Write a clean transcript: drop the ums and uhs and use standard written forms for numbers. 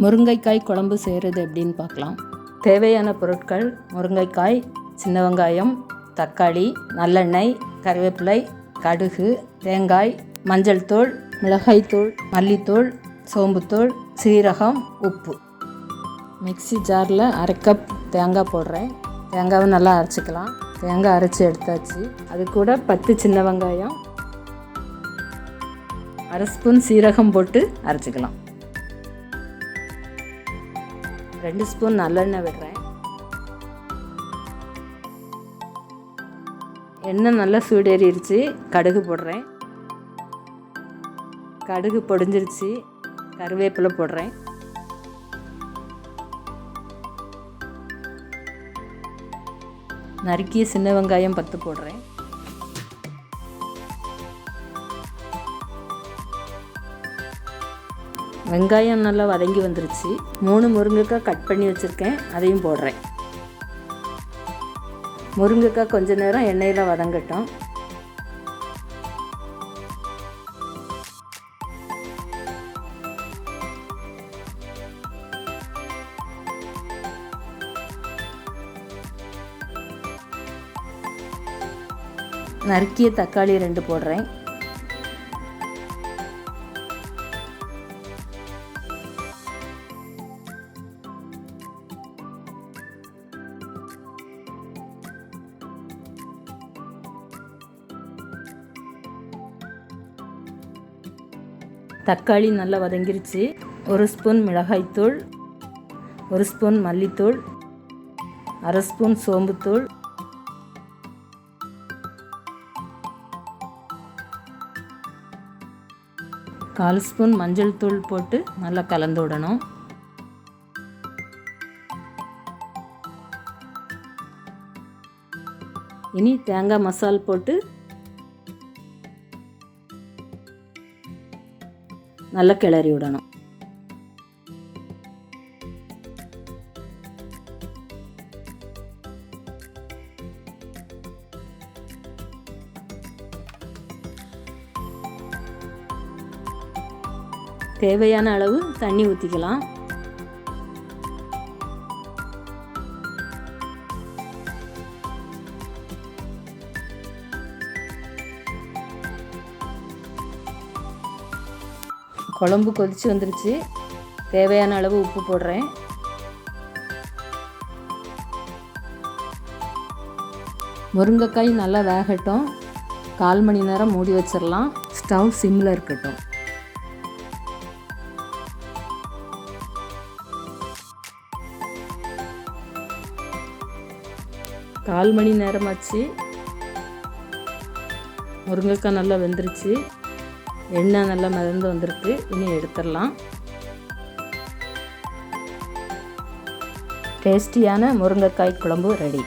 முருங்கைக்காய் குழம்பு செய்கிறது எப்படின்னு பார்க்கலாம். தேவையான பொருட்கள்: முருங்கைக்காய், சின்ன வெங்காயம், தக்காளி, நல்லெண்ணெய், கறிவேப்பிலை, கடுகு, தேங்காய், மஞ்சள் தூள், மிளகாய்த்தூள், மல்லித்தூள், சோம்புத்தூள், சீரகம், உப்பு. மிக்ஸி ஜாரில் 1/2 கப் தேங்காய் போடுறேன். தேங்காவை நல்லா அரைச்சிக்கலாம். தேங்காய் அரைச்சி எடுத்தாச்சு. அது கூட 10 சின்ன வெங்காயம், 1/2 ஸ்பூன் சீரகம் போட்டு அரைச்சிக்கலாம். 2 ஸ்பூன் நல்லெண்ணெய் விடுறேன். எண்ணெய் நல்லா சூடேறிடுச்சு. கடுகு போடுறேன். கடுகு பொடிஞ்சிருச்சு. கருவேப்பிலை போடுறேன். நறுக்கிய சின்ன வெங்காயம் 10 போடுறேன். வெங்காயம் நல்லா வதங்கி வந்துருச்சு. 3 முருங்கைக்காய் கட் பண்ணி வச்சுருக்கேன், அதையும் போடுறேன். முருங்கைக்காய் கொஞ்ச நேரம் எண்ணெயில் வதங்கட்டும். நறுக்கிய தக்காளி 2 போடுறேன். தக்காளி நல்லா வதங்கிருச்சு. 1 ஸ்பூன் மிளகாய்த்தூள், 1 ஸ்பூன் மல்லித்தூள், 1/2 ஸ்பூன் சோம்புத்தூள், 1/4 ஸ்பூன் மஞ்சள் தூள் போட்டு நல்லா கலந்து விடணும். இனி தேங்காய் மசால் போட்டு நல்லா கிளறி விடணும். தேவையான அளவு தண்ணி ஊற்றிக்கலாம். குழம்பு கொதிச்சு வந்துருச்சு. தேவையான அளவு உப்பு போடுறேன். முருங்கைக்காய் நல்லா வேகட்டும். 1/4 மணி நேரம் மூடி வச்சிடலாம். ஸ்டவ் சிம்மில் இருக்கட்டும். 1/4 மணி நேரமாச்சு. முருங்கைக்காய் நல்லா வெந்துருச்சு. எண்ணெய் நல்லா மிதந்து வந்திருக்கு. இனி எடுத்துடலாம். டேஸ்டியான முருங்கைக்காய் குழம்பு ரெடி.